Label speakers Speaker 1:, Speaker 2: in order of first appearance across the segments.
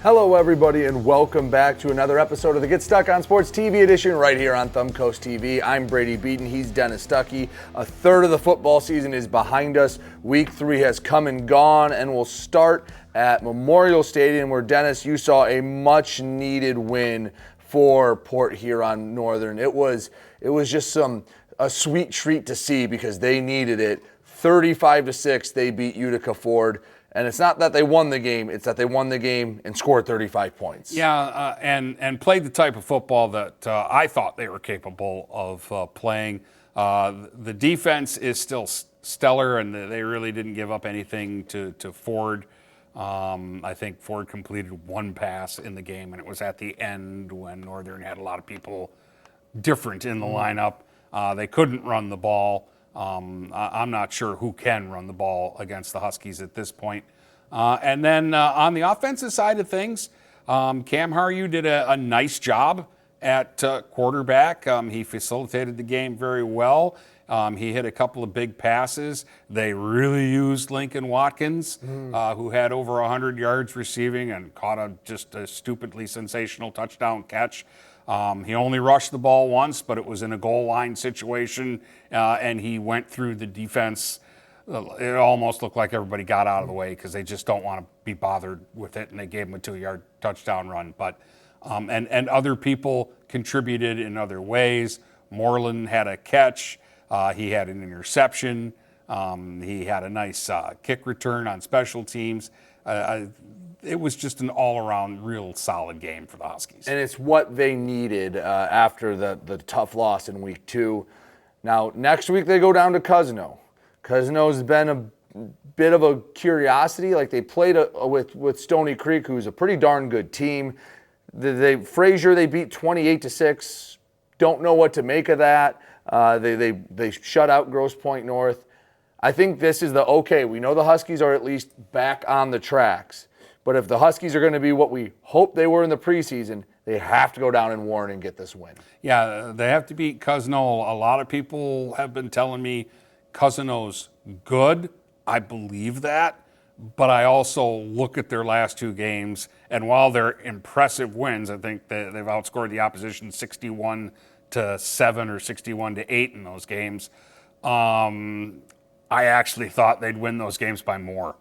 Speaker 1: Hello, everybody, and welcome back to another episode of the Get Stuck on Sports TV edition right here on Thumb Coast TV. I'm Brady Beedon. He's Dennis Stuckey. A third of the football season is behind us. Week 3 has come and gone, and we'll start at Memorial Stadium, where, Dennis, you saw a much-needed win for Port Huron Northern. It was just a sweet treat to see because they needed it. 35-6, they beat Utica Ford. And it's not that they won the game, it's that they won the game and scored 35 points.
Speaker 2: Yeah, and played the type of football that I thought they were capable of playing. The defense is still stellar, and they really didn't give up anything to Ford. I think Ford completed one pass in the game, and it was at the end when Northern had a lot of people different in the lineup. They couldn't run the ball. I'm not sure who can run the ball against the Huskies at this point. And then on the offensive side of things, Cam Haryu did a nice job at quarterback. He facilitated the game very well. He hit a couple of big passes. They really used Lincoln Watkins, who had over 100 yards receiving and caught just a stupidly sensational touchdown catch. He only rushed the ball once, but it was in a goal line situation, and he went through the defense. It almost looked like everybody got out of the way because they just don't want to be bothered with it, and they gave him a 2-yard touchdown run. But and other people contributed in other ways. Moreland had a catch. He had an interception. He had a nice kick return on special teams. It was just an all-around real solid game for the Huskies.
Speaker 1: And it's what they needed after the tough loss in week 2. Now, next week they go down to Cousino. Cousino's been a bit of a curiosity. Like, they played with Stony Creek, who's a pretty darn good team. Fraser, they beat 28-6. Don't know what to make of that. They shut out Grosse Pointe North. I think this is we know the Huskies are at least back on the tracks. But if the Huskies are going to be what we hope they were in the preseason, they have to go down in Warren and get this win.
Speaker 2: Yeah, they have to beat Cousino. A lot of people have been telling me Cousino's good. I believe that. But I also look at their last 2 games, and while they're impressive wins, I think they've outscored the opposition 61-7 or 61-8 in those games. I actually thought they'd win those games by more.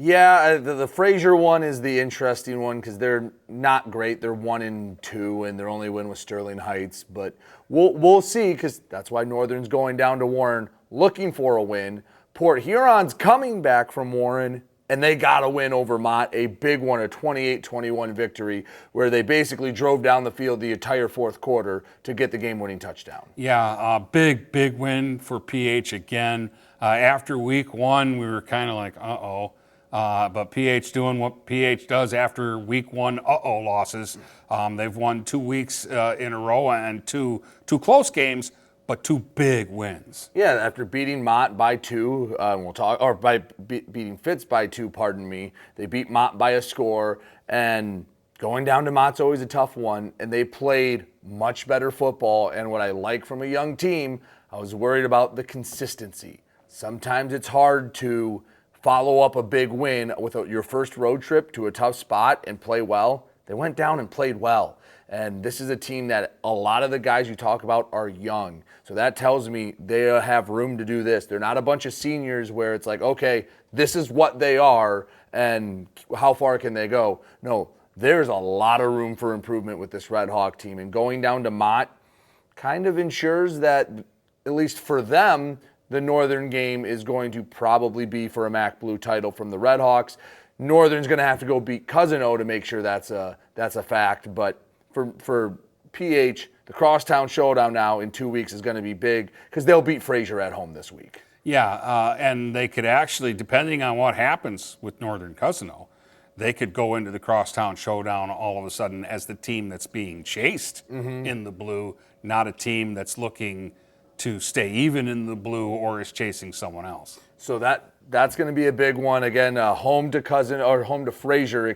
Speaker 1: Yeah, the Fraser one is the interesting one because they're not great. They're 1-2, and their only win was Sterling Heights. But we'll see, because that's why Northern's going down to Warren looking for a win. Port Huron's coming back from Warren, and they got a win over Mott, a big one, a 28-21 victory, where they basically drove down the field the entire fourth quarter to get the game-winning touchdown.
Speaker 2: Yeah, big win for PH again. After week 1, we were kind of like, uh-oh. But PH doing what PH does after week 1 losses. They've won 2 weeks in a row and two close games, but 2 big wins.
Speaker 1: Yeah, after beating Mott by 2, beating Fitz by 2, pardon me. They beat Mott by a score, and going down to Mott's always a tough one, and they played much better football. And what I like from a young team, I was worried about the consistency. Sometimes it's hard to follow up a big win with your first road trip to a tough spot and play well. They went down and played well. And this is a team that a lot of the guys you talk about are young. So that tells me they have room to do this. They're not a bunch of seniors where it's like, okay, this is what they are and how far can they go? No, there's a lot of room for improvement with this Red Hawk team. And going down to Mott kind of ensures that, at least for them, the Northern game is going to probably be for a MAC Blue title from the Red Hawks. Northern's going to have to go beat Cousino to make sure that's a fact. But for PH, the Crosstown Showdown now in 2 weeks is going to be big because they'll beat Fraser at home this week.
Speaker 2: Yeah, and they could actually, depending on what happens with Northern Cousino, they could go into the Crosstown Showdown all of a sudden as the team that's being chased in the blue, not a team that's looking to stay even in the blue or is chasing someone else.
Speaker 1: So that's going to be a big one. Again, home to Fraser,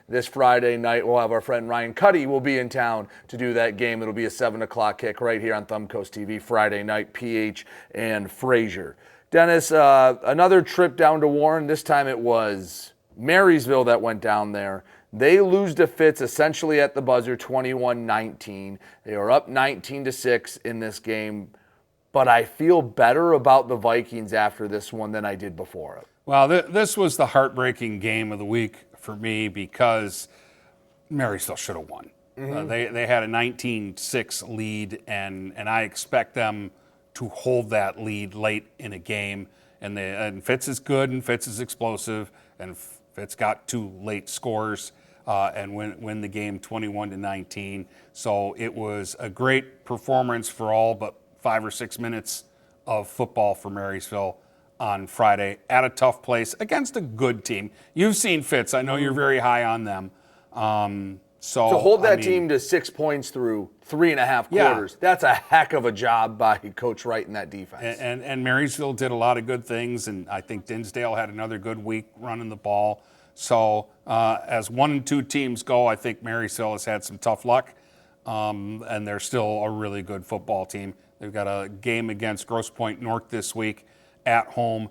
Speaker 1: this Friday night. We'll have our friend Ryan Cuddy will be in town to do that game. It'll be a 7 o'clock kick right here on Thumb Coast TV Friday night, PH and Fraser. Dennis, another trip down to Warren. This time it was Marysville that went down there. They lose to Fitz essentially at the buzzer, 21-19. They are up 19-6 in this game. But I feel better about the Vikings after this one than I did before it.
Speaker 2: Well, this was the heartbreaking game of the week for me because Marysville should have won. They had a 19-6 lead, and I expect them to hold that lead late in a game. And Fitz is good, and Fitz is explosive, and Fitz got 2 late scores and win the game 21-19. So it was a great performance for all but 5 or 6 minutes of football for Marysville on Friday at a tough place against a good team. You've seen Fitz. I know you're very high on them. So
Speaker 1: to hold that team to 6 points through 3.5 quarters, that's a heck of a job by Coach Wright in that defense.
Speaker 2: And Marysville did a lot of good things, and I think Dinsdale had another good week running the ball. So as 1 and 2 teams go, I think Marysville has had some tough luck, and they're still a really good football team. They've got a game against Grosse Pointe North this week at home.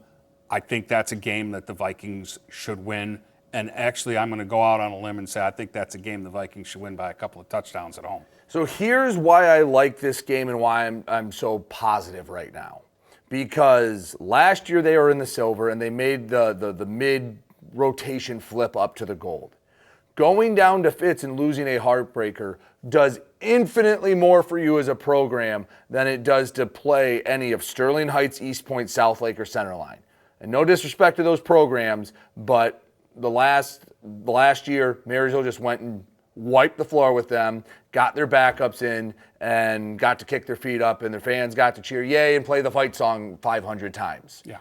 Speaker 2: I think that's a game that the Vikings should win. And actually, I'm going to go out on a limb and say I think that's a game the Vikings should win by a couple of touchdowns at home.
Speaker 1: So here's why I like this game and why I'm so positive right now. Because last year they were in the silver and they made the mid-rotation flip up to the gold. Going down to Fitz and losing a heartbreaker does infinitely more for you as a program than it does to play any of Sterling Heights, East Point, South Lake, or Centerline. And no disrespect to those programs, but the last year, Marysville just went and wiped the floor with them, got their backups in, and got to kick their feet up, and their fans got to cheer yay and play the fight song 500 times.
Speaker 2: Yeah.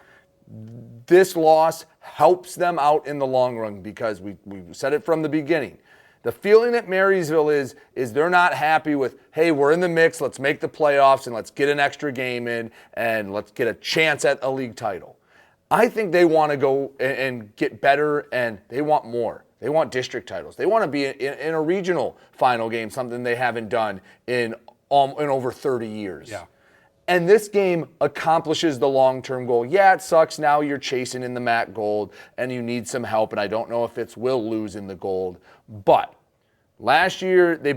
Speaker 1: This loss helps them out in the long run because we said it from the beginning. The feeling at Marysville is they're not happy with, hey, we're in the mix, let's make the playoffs, and let's get an extra game in, and let's get a chance at a league title. I think they want to go and get better, and they want more. They want district titles. They want to be in a regional final game, something they haven't done in over 30 years.
Speaker 2: Yeah.
Speaker 1: And this game accomplishes the long-term goal. Yeah, it sucks now you're chasing in the MAC gold, and you need some help, and I don't know if Fitz will lose in the gold. But last year, they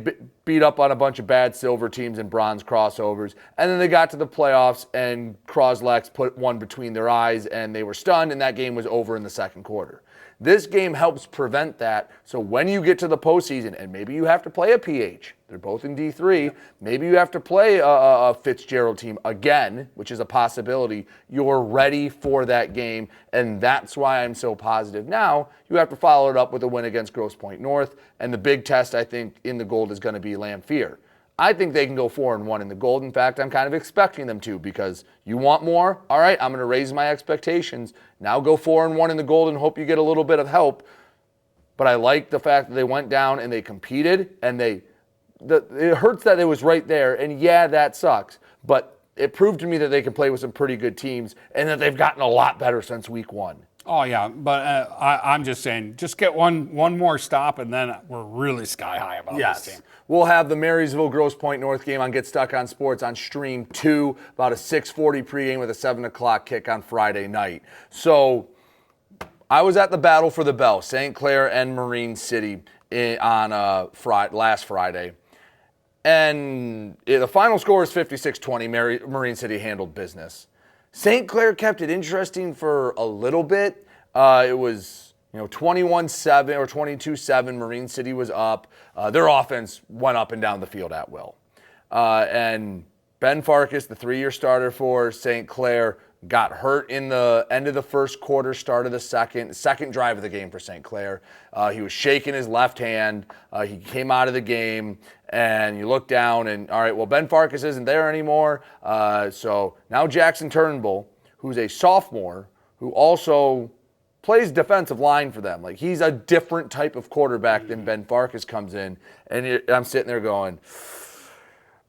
Speaker 1: beat up on a bunch of bad silver teams and bronze crossovers, and then they got to the playoffs, and Croslex put one between their eyes, and they were stunned, and that game was over in the second quarter. This game helps prevent that, so when you get to the postseason, and maybe you have to play a PH, they're both in D3, maybe you have to play a Fitzgerald team again, which is a possibility, you're ready for that game, and that's why I'm so positive. Now, you have to follow it up with a win against Grosse Pointe North, and the big test, I think, in the gold is going to be Lamphere. I think they can go 4-1 in the gold. In fact, I'm kind of expecting them to because you want more? All right, I'm going to raise my expectations. Now go 4-1 in the gold and hope you get a little bit of help. But I like the fact that they went down and they competed, and it hurts that it was right there. And yeah, that sucks. But it proved to me that they can play with some pretty good teams and that they've gotten a lot better since week 1.
Speaker 2: Oh, yeah, but I'm just saying, just get one more stop, and then we're really sky high about this team.
Speaker 1: We'll have the Marysville Grosse Pointe North game on Get Stuck on Sports on Stream 2, about a 6:40 pregame with a 7 o'clock kick on Friday night. So I was at the Battle for the Bell, St. Clair and Marine City on last Friday. And the final score is 56-20. Marine City handled business. St. Clair kept it interesting for a little bit. It was 21-7 or 22-7. Marine City was up. Their offense went up and down the field at will. And Ben Farkas, the 3-year starter for St. Clair, got hurt in the end of the first quarter, start of the second drive of the game for St. Clair. He was shaking his left hand. He came out of the game, and you look down, and all right, well, Ben Farkas isn't there anymore. So now Jackson Turnbull, who's a sophomore, who also plays defensive line for them. Like, he's a different type of quarterback than Ben Farkas comes in, and I'm sitting there going,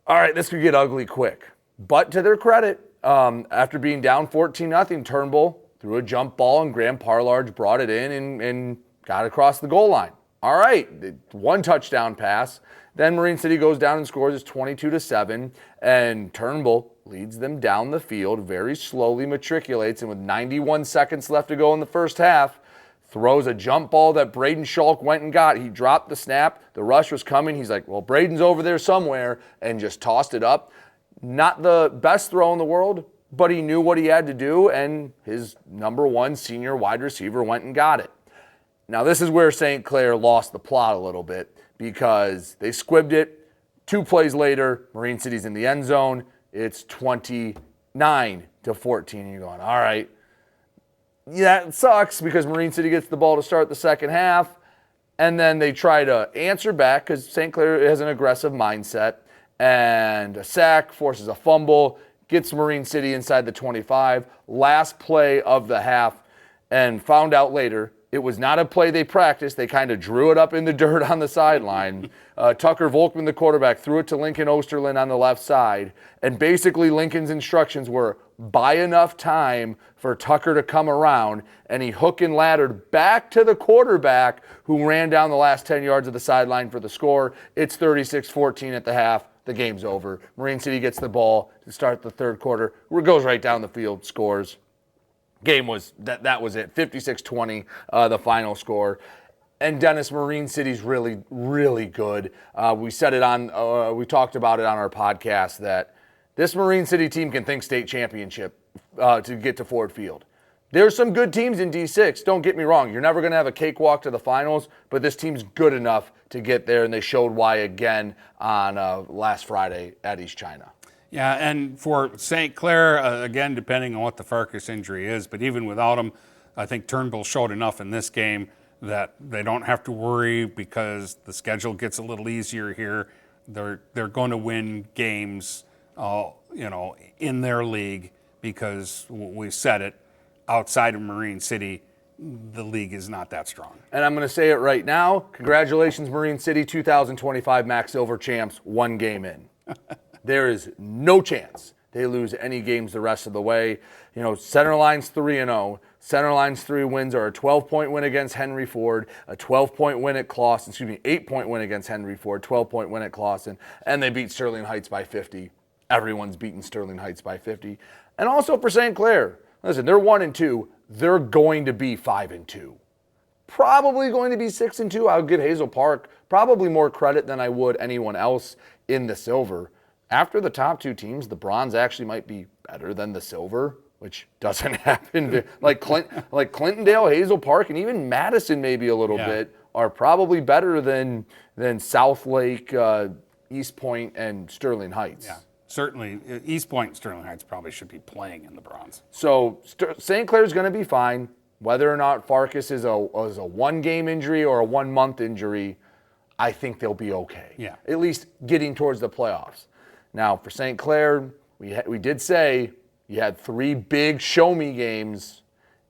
Speaker 1: all right, this could get ugly quick. But to their credit, after being down 14-0, Turnbull threw a jump ball, and Graham Parlarge brought it in and got across the goal line. All right, 1 touchdown pass. Then Marine City goes down and scores. It's 22-7, and Turnbull leads them down the field, very slowly matriculates, and with 91 seconds left to go in the first half, throws a jump ball that Braden Schulk went and got. He dropped the snap. The rush was coming. He's like, well, Braden's over there somewhere, and just tossed it up. Not the best throw in the world, but he knew what he had to do, and his number one senior wide receiver went and got it. Now, this is where St. Clair lost the plot a little bit because they squibbed it. 2 plays later, Marine City's in the end zone. It's 29-14. And you're going, all right. Yeah, it sucks because Marine City gets the ball to start the second half, and then they try to answer back because St. Clair has an aggressive mindset, and a sack forces a fumble, gets Marine City inside the 25, last play of the half, and found out later it was not a play they practiced. They kind of drew it up in the dirt on the sideline. Tucker Volkman, the quarterback, threw it to Lincoln Osterlin on the left side, and basically Lincoln's instructions were buy enough time for Tucker to come around, and he hook and laddered back to the quarterback who ran down the last 10 yards of the sideline for the score. It's 36-14 at the half. The game's over. Marine City gets the ball to start the third quarter. It goes right down the field, scores. Game was, that was it. 56-20, the final score. And Dennis, Marine City's really, really good. We said it on, we talked about it on our podcast that this Marine City team can think state championship to get to Ford Field. There's some good teams in D6. Don't get me wrong. You're never going to have a cakewalk to the finals, but this team's good enough to get there, and they showed why again on last Friday at East China.
Speaker 2: Yeah, and for St. Clair, again, depending on what the Farkas injury is, but even without him, I think Turnbull showed enough in this game that they don't have to worry because the schedule gets a little easier here. They're going to win games, in their league because we said it. Outside of Marine City, the league is not that strong.
Speaker 1: And I'm going to say it right now. Congratulations, Marine City, 2025 Max Silver champs, 1 game in. There is no chance they lose any games the rest of the way. Centerline's 3-0. Centerline's 3 wins are a 12-point win against Henry Ford, a 12-point win at Clawson, 8-point win against Henry Ford, 12-point win at Clawson, and they beat Sterling Heights by 50. Everyone's beaten Sterling Heights by 50. And also for St. Clair, listen, they're 1-2. They're going to be 5-2. Probably going to be 6-2. I'll give Hazel Park probably more credit than I would anyone else in the silver. After the top 2 teams, the bronze actually might be better than the silver, which doesn't happen. Like Clintondale, Hazel Park, and even Madison maybe a little bit are probably better than South Lake, East Point, and Sterling Heights.
Speaker 2: Yeah. Certainly, East Point and Sterling Heights probably should be playing in the bronze.
Speaker 1: So St. Clair's going to be fine. Whether or not Farkas is a 1-game injury or a 1-month injury, I think they'll be okay.
Speaker 2: Yeah.
Speaker 1: At least getting towards the playoffs. Now, for St. Clair, we did say you had 3 big show-me games,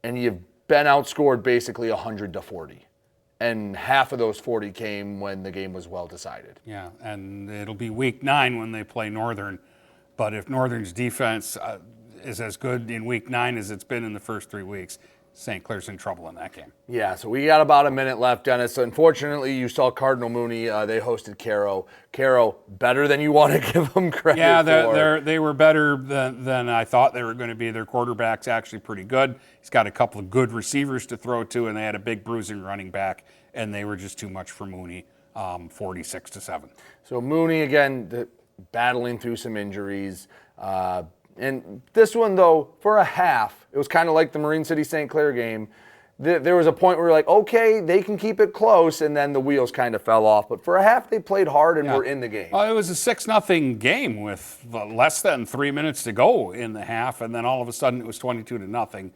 Speaker 1: and you've been outscored basically 100-40. And half of those 40 came when the game was well decided.
Speaker 2: Yeah, and it'll be week 9 when they play Northern. But if Northern's defense is as good in week 9 as it's been in the first 3 weeks, St. Clair's in trouble in that game.
Speaker 1: Yeah, so we got about a minute left, Dennis. Unfortunately, you saw Cardinal Mooney. They hosted Caro. Caro, better than you want to give them credit for.
Speaker 2: Yeah, they were better than I thought they were going to be. Their quarterback's actually pretty good. He's got a couple of good receivers to throw to, and they had a big bruising running back, and they were just too much for Mooney, 46-7.
Speaker 1: So Mooney, again, battling through some injuries. And this one, though, for a half, it was kind of like the Marine City St. Clair game. There was a point where you're like, okay, they can keep it close, and then the wheels kind of fell off. But for a half, they played hard and were in the game.
Speaker 2: Well, it was a 6-0 game with less than 3 minutes to go in the half, and then all of a sudden it was 22-0,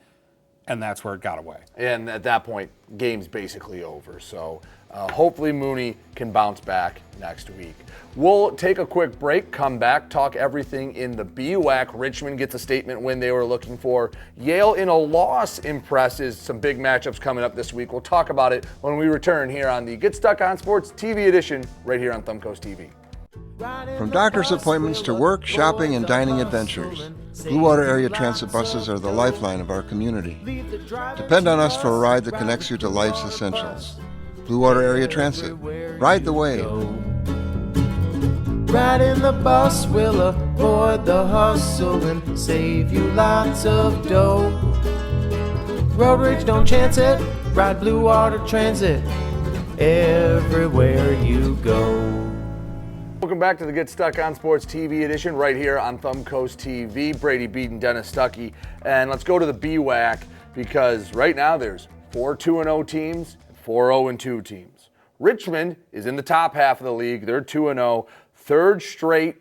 Speaker 2: and that's where it got away.
Speaker 1: And at that point, game's basically over. So hopefully Mooney can bounce back next week. We'll take a quick break, come back, talk everything in the BWAC. Richmond gets a statement win they were looking for. Yale in a loss impresses. Some big matchups coming up this week. We'll talk about it when we return here on the Get Stuck on Sports TV edition right here on Thumbcoast TV.
Speaker 3: From doctor's appointments to work, shopping, and dining adventures, Blue Water Area Transit buses are the lifeline of our community. Depend on us for a ride that connects you to life's essentials. Blue Water Area Transit. Ride the wave.
Speaker 4: Riding the bus will avoid the hustle and save you lots of dough. Road rage, don't chance it. Ride Blue Water Transit everywhere you go.
Speaker 1: Welcome back to the Get Stuck on Sports TV edition right here on Thumb Coast TV. Brady Beedon, Dennis Stuckey. And let's go to the BWAC because right now there's 4 2-0 teams and 4 0-2 teams. Richmond is in the top half of the league. They're 2-0. Third straight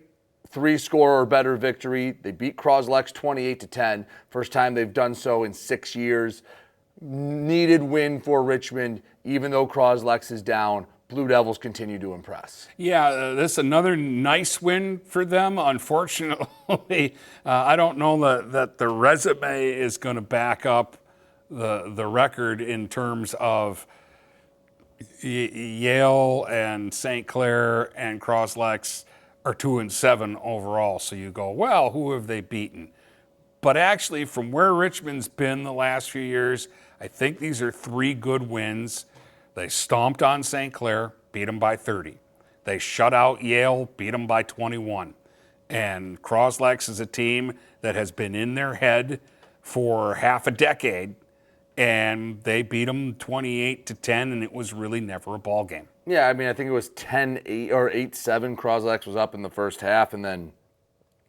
Speaker 1: 3-score or better victory. They beat Croslex 28-10. First time they've done so in 6 years. Needed win for Richmond, even though Croslex is down. Blue Devils continue to impress.
Speaker 2: Yeah, this is another nice win for them. Unfortunately, I don't know that the resume is going to back up the record in terms of Yale and St. Clair and Croslex are 2-7 overall. So you go, well, who have they beaten? But actually, from where Richmond's been the last few years, I think these are 3 good wins. They stomped on St. Clair, beat them by 30. They shut out Yale, beat them by 21. And Croslex is a team that has been in their head for half a decade, and they beat them 28-10, and it was really never a ball game.
Speaker 1: Yeah, I mean, I think it was 10-8 or 8-7. Croslex was up in the first half, and then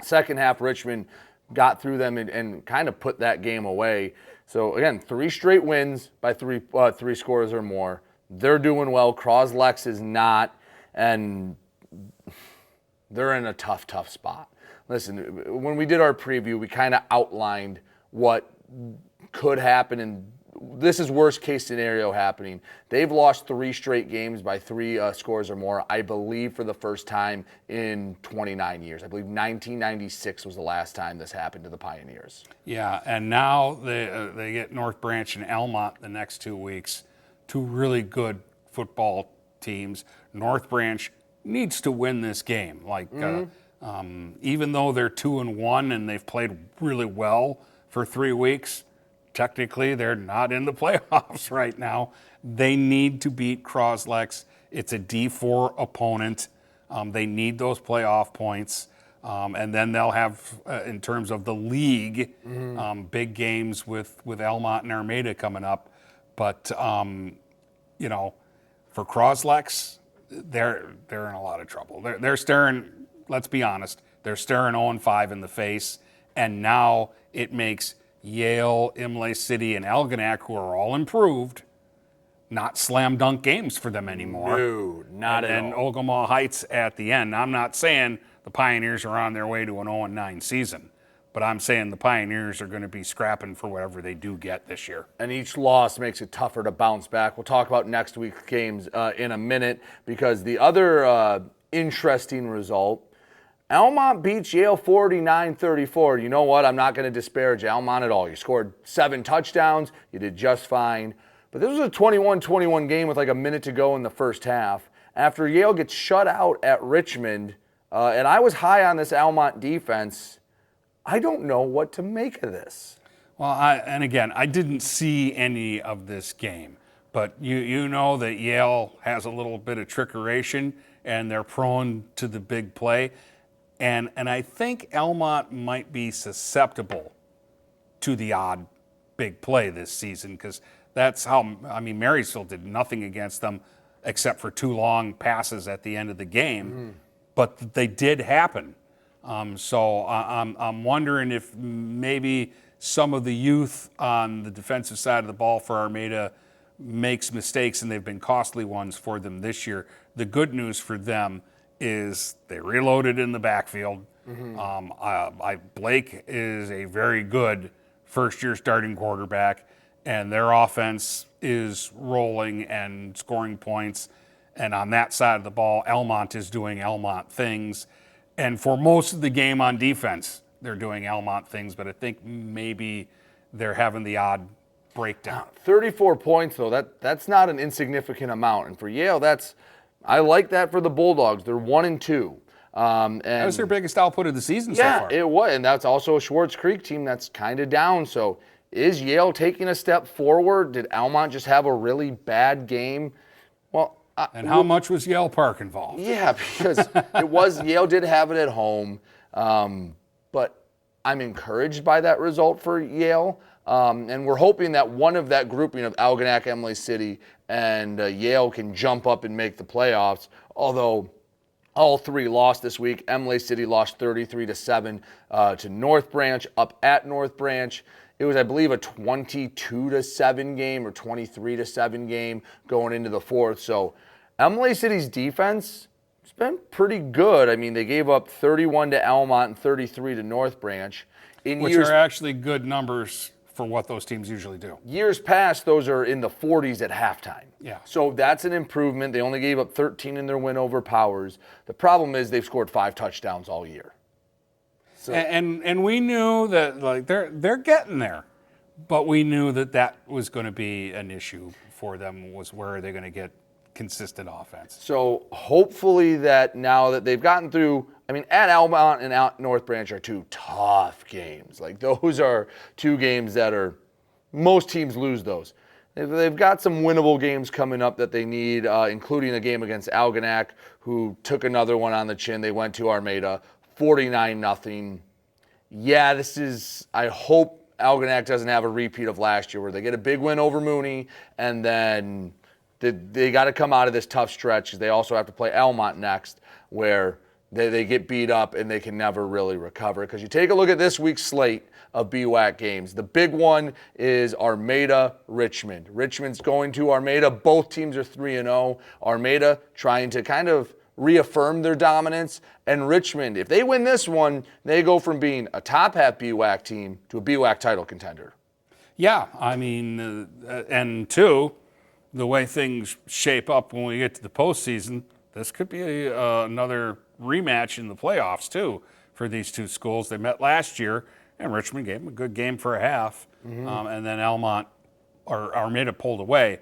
Speaker 1: second half, Richmond got through them and kind of put that game away. So again, 3 straight wins by 3 scores or more. They're doing well. Croslex is not, and they're in a tough spot. Listen, when we did our preview, we kind of outlined what could happen, and this is worst case scenario happening. They've lost 3 straight games by 3 scores or more, I believe, for the first time in 29 years. I believe 1996 was the last time this happened to the Pioneers.
Speaker 2: Yeah, and now they get North Branch and Elmont the next 2 weeks. 2 really good football teams. North Branch needs to win this game. Even though they're 2-1 and they've played really well for 3 weeks, technically they're not in the playoffs right now. They need to beat Croslex. It's a D4 opponent. They need those playoff points. And then they'll have, in terms of the league, big games with Elmont and Armada coming up. But, for Croslex, they're in a lot of trouble. They're staring, let's be honest, they're staring 0-5 in the face. And now it makes Yale, Imlay City, and Algonac, who are all improved, not slam dunk games for them anymore.
Speaker 1: No, not at all.
Speaker 2: And Ogemaw Heights at the end. Now, I'm not saying the Pioneers are on their way to an 0-9 season, but I'm saying the Pioneers are going to be scrapping for whatever they do get this year.
Speaker 1: And each loss makes it tougher to bounce back. We'll talk about next week's games in a minute, because the other interesting result, Elmont beats Yale 49-34. You know what? I'm not going to disparage Elmont at all. You scored 7 touchdowns. You did just fine. But this was a 21-21 game with like a minute to go in the first half. After Yale gets shut out at Richmond, and I was high on this Elmont defense, I don't know what to make of this.
Speaker 2: Well, I didn't see any of this game. But you know that Yale has a little bit of trickeration, and they're prone to the big play. And I think Elmont might be susceptible to the odd big play this season, because that's how, Marysville did nothing against them except for 2 long passes at the end of the game, but they did happen. So I'm wondering if maybe some of the youth on the defensive side of the ball for Armada makes mistakes, and they've been costly ones for them this year. The good news for them is they reloaded in the backfield. Blake is a very good first-year starting quarterback, and their offense is rolling and scoring points. And on that side of the ball, Elmont is doing Elmont things. And for most of the game on defense, they're doing Elmont things, but I think maybe they're having the odd breakdown.
Speaker 1: 34 points, though, that's not an insignificant amount. And for Yale, I like that for the Bulldogs. They're 1-2. And
Speaker 2: that was their biggest output of the season so far.
Speaker 1: Yeah, it was. And that's also a Schwartz Creek team that's kind of down. So is Yale taking a step forward? Did Elmont just have a really bad game? Well,
Speaker 2: and how much was Yale Park involved?
Speaker 1: Yeah, because Yale did have it at home. But I'm encouraged by that result for Yale. And we're hoping that one of that grouping of Algonac, Emily City, and Yale can jump up and make the playoffs, although all three lost this week. Emily City lost 33-7 to North Branch up at North Branch. It was, I believe, a 22-7 game or 23-7 game going into the fourth. So Emily City's defense has been pretty good. I mean, they gave up 31 to Almont and 33 to North Branch.
Speaker 2: Which are actually good numbers for what those teams usually do.
Speaker 1: Years past, those are in the 40s at halftime.
Speaker 2: Yeah.
Speaker 1: So that's an improvement. They only gave up 13 in their win over Powers. The problem is they've scored 5 touchdowns all year. So.
Speaker 2: And we knew that like they're getting there, but we knew that was going to be an issue for them. Was where are they going to get consistent offense?
Speaker 1: So hopefully that now that they've gotten through, I mean, at Almont and at North Branch are 2 tough games. Like those are 2 games that are, most teams lose those. They've got some winnable games coming up that they need, including a game against Algonac, who took another one on the chin. They went to Armada, 49-0. Yeah, this is, I hope Algonac doesn't have a repeat of last year where they get a big win over Mooney and then they got to come out of this tough stretch because they also have to play Almont next where they get beat up and they can never really recover. Because you take a look at this week's slate of BWAC games. The big one is Armada, Richmond. Richmond's going to Armada. Both teams are 3-0. Armada trying to kind of reaffirm their dominance. And Richmond, if they win this one, they go from being a top half BWAC team to a BWAC title contender.
Speaker 2: Yeah, I mean, and 2, the way things shape up when we get to the postseason, this could be another rematch in the playoffs, too, for these 2 schools. They met last year, and Richmond gave them a good game for a half, and then Almont or Armada pulled away.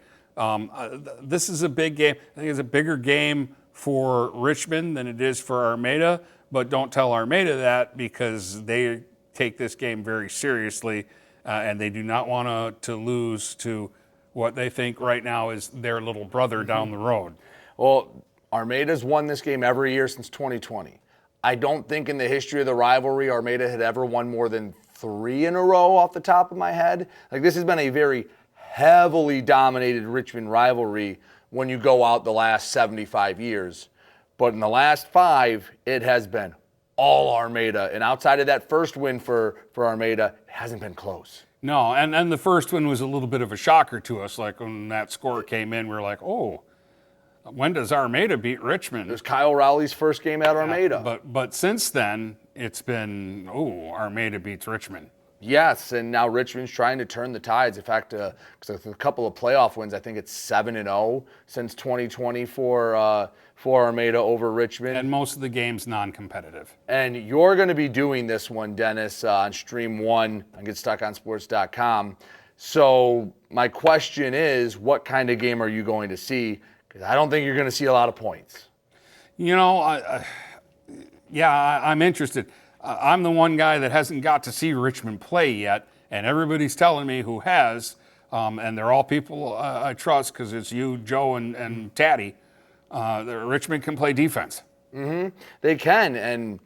Speaker 2: This is a big game. I think it's a bigger game for Richmond than it is for Armada, but don't tell Armada that because they take this game very seriously, and they do not want to lose to what they think right now is their little brother down the road.
Speaker 1: Well, Armada's won this game every year since 2020. I don't think in the history of the rivalry Armada had ever won more than 3 in a row off the top of my head. Like, this has been a very heavily dominated Richmond rivalry when you go out the last 75 years. But in the last 5, it has been all Armada. And outside of that first win for Armada, it hasn't been close.
Speaker 2: No, and the first one was a little bit of a shocker to us. Like when that score came in, we were like, oh, when does Armada beat Richmond?
Speaker 1: It was Kyle Rowley's first game at Armada.
Speaker 2: Yeah, but since then, it's been, Armada beats Richmond.
Speaker 1: Yes, and now Richmond's trying to turn the tides. In fact, because a couple of playoff wins, I think it's 7-0 since 2020 for Armada over Richmond.
Speaker 2: And most of the games non-competitive.
Speaker 1: And you're going to be doing this one, Dennis, on Stream 1 on GetStuckOnSports.com. So my question is, what kind of game are you going to see? Because I don't think you're going to see a lot of points.
Speaker 2: You know, I'm interested. I'm the one guy that hasn't got to see Richmond play yet, and everybody's telling me who has, and they're all people I trust because it's you, Joe, and Taddy. Richmond can play defense.
Speaker 1: Mm-hmm. They can,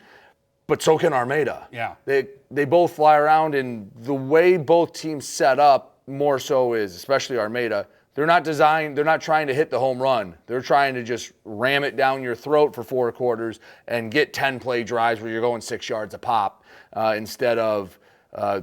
Speaker 1: but so can Armada.
Speaker 2: Yeah.
Speaker 1: They both fly around, and the way both teams set up more so is, especially Armada, they're not trying to hit the home run. They're trying to just ram it down your throat for 4 quarters and get 10-play drives where you're going 6 yards a pop instead of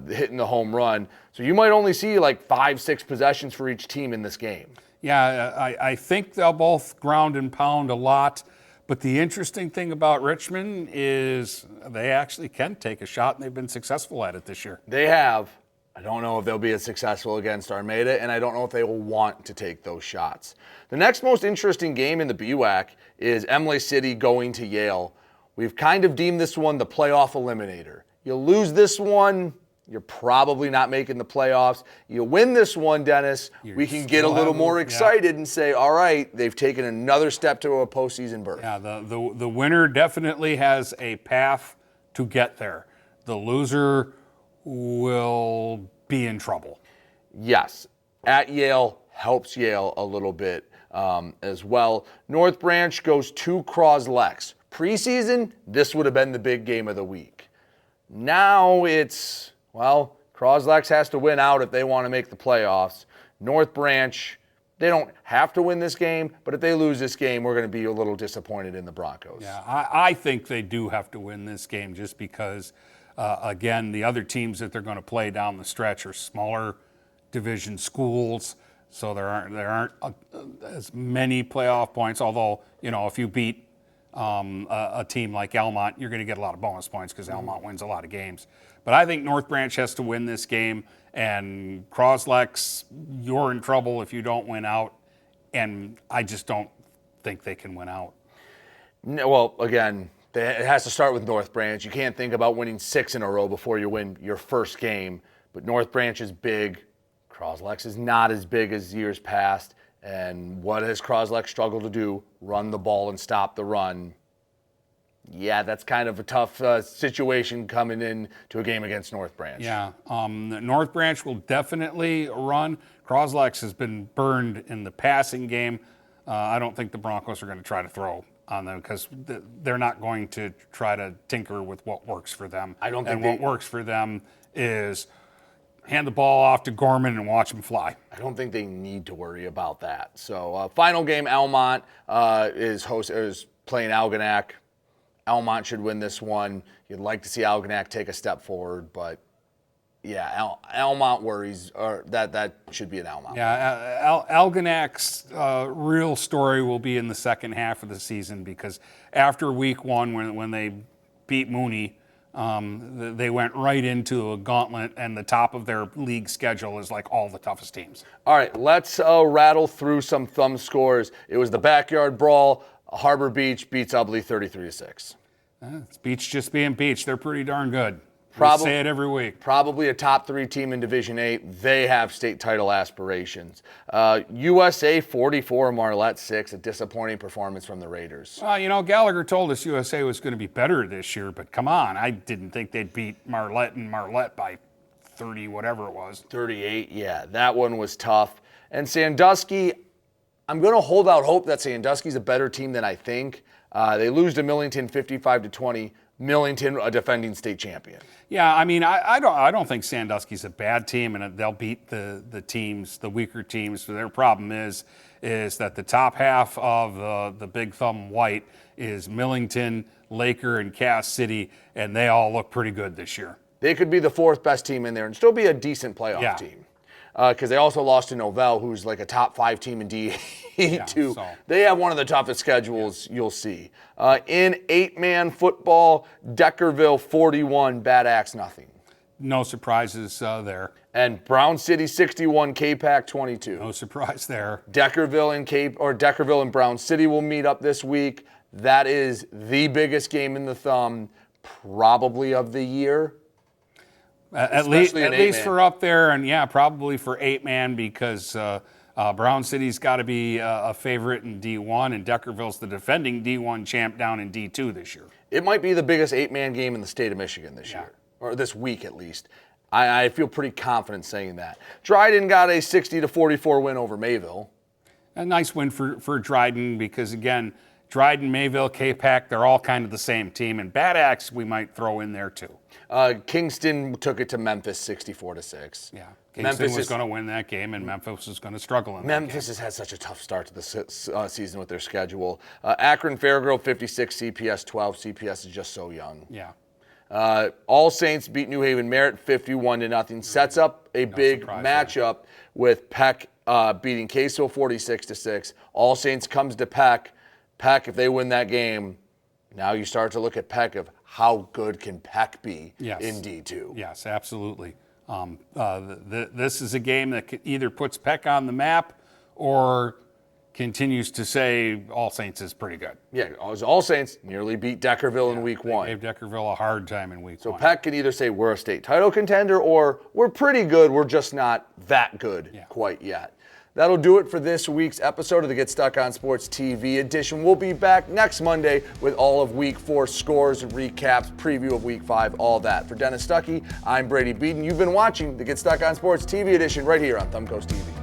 Speaker 1: hitting the home run. So you might only see like 5-6 possessions for each team in this game.
Speaker 2: Yeah, I think they'll both ground and pound a lot. But the interesting thing about Richmond is they actually can take a shot, and they've been successful at it this year.
Speaker 1: They have. I don't know if they'll be as successful against Armada, and I don't know if they will want to take those shots. The next most interesting game in the BWAC is Emily City going to Yale. We've kind of deemed this one the playoff eliminator. You lose this one, you're probably not making the playoffs. You win this one, Dennis, we can get a little more excited and say, all right, they've taken another step to a postseason berth.
Speaker 2: Yeah, the winner definitely has a path to get there. The loser will be in trouble.
Speaker 1: Yes, at Yale helps Yale a little bit as well. North Branch goes to Croslex. Preseason, this would have been the big game of the week. Now it's, well, Croslex has to win out if they want to make the playoffs. North Branch, they don't have to win this game, but if they lose this game, we're going to be a little disappointed in the Broncos.
Speaker 2: Yeah, I think they do have to win this game just because, again, the other teams that they're going to play down the stretch are smaller division schools, so there aren't as many playoff points. Although, if you beat a team like Elmont, you're going to get a lot of bonus points because Elmont wins a lot of games. But I think North Branch has to win this game, and Croslex, you're in trouble if you don't win out, and I just don't think they can win out.
Speaker 1: No, well, again, it has to start with North Branch. You can't think about winning 6 in a row before you win your first game, but North Branch is big. Croslex is not as big as years past, and what has Croslex struggled to do? Run the ball and stop the run. Yeah, that's kind of a tough situation coming in to a game against North Branch.
Speaker 2: Yeah, North Branch will definitely run. Croslex has been burned in the passing game. I don't think the Broncos are going to try to throw on them because they're not going to try to tinker with what works for them.
Speaker 1: I don't think
Speaker 2: what works for them is hand the ball off to Gorman and watch him fly.
Speaker 1: I don't think they need to worry about that. So final game, Elmont is playing Algonac. Elmont should win this one. You'd like to see Algonac take a step forward, but yeah, Elmont worries, or that should be an Elmont.
Speaker 2: Yeah, Algonac's real story will be in the second half of the season because after week 1, when they beat Mooney, they went right into a gauntlet, and the top of their league schedule is like all the toughest teams.
Speaker 1: All right, let's rattle through some thumb scores. It was the backyard brawl. Harbor Beach beats Ubley 33-6.
Speaker 2: It's Beach just being Beach. They're pretty darn good. We say it every week.
Speaker 1: Probably a top 3 team in Division 8. They have state title aspirations. USA 44, Marlette 6. A disappointing performance from the Raiders.
Speaker 2: Gallagher told us USA was going to be better this year, but come on. I didn't think they'd beat Marlette by 30, whatever it was.
Speaker 1: 38, yeah. That one was tough. And Sandusky, I'm going to hold out hope that Sandusky's a better team than I think. They lose to Millington 55-20. Millington, a defending state champion.
Speaker 2: Yeah, I mean, I don't think Sandusky's a bad team, and they'll beat the teams, the weaker teams. So their problem is that the top half of the Big Thumb White is Millington, Laker, and Cass City, and they all look pretty good this year.
Speaker 1: They could be the 4th best team in there and still be a decent playoff team. Because they also lost to Novell, who's like a top 5 team in D2.
Speaker 2: So.
Speaker 1: They have one of the toughest schedules you'll see. In 8-man football, Deckerville 41, Bad Axe nothing.
Speaker 2: No surprises there.
Speaker 1: And Brown City 61, K-Pac 22.
Speaker 2: No surprise there.
Speaker 1: Deckerville and Brown City will meet up this week. That is the biggest game in the Thumb, probably of the year.
Speaker 2: At least for up there, and probably for 8-man because Brown City's got to be a favorite in D1, and Deckerville's the defending D1 champ down in D2 this year.
Speaker 1: It might be the biggest 8-man game in the state of Michigan this year, or this week at least. I feel pretty confident saying that. Dryden got a 60-44 win over Mayville.
Speaker 2: A nice win for Dryden because, again, Dryden, Mayville, K-Pac, they're all kind of the same team, and Bad Axe we might throw in there too.
Speaker 1: Kingston took it to Memphis 64-6.
Speaker 2: Yeah, Kingston was going to win that game, and Memphis was going to struggle in that game.
Speaker 1: Memphis has had such a tough start to the season with their schedule. Akron Fairgrove 56, CPS 12. CPS is just so young.
Speaker 2: Yeah.
Speaker 1: All Saints beat New Haven Merritt 51-0. Sets up a big matchup with Peck beating Caseville 46-6. All Saints comes to Peck. Peck, if they win that game, now you start to look at Peck of how good can Peck be in D2.
Speaker 2: Yes, absolutely. This is a game that either puts Peck on the map or continues to say All Saints is pretty good.
Speaker 1: Yeah, All Saints nearly beat Deckerville in week 1.
Speaker 2: Gave Deckerville a hard time in week 1.
Speaker 1: So Peck can either say we're a state title contender or we're pretty good, we're just not that good quite yet. That'll do it for this week's episode of the Get Stuck on Sports TV edition. We'll be back next Monday with all of Week 4 scores and recaps, preview of Week 5, all that. For Dennis Stuckey, I'm Brady Beedon. You've been watching the Get Stuck on Sports TV edition right here on Thumb Coast TV.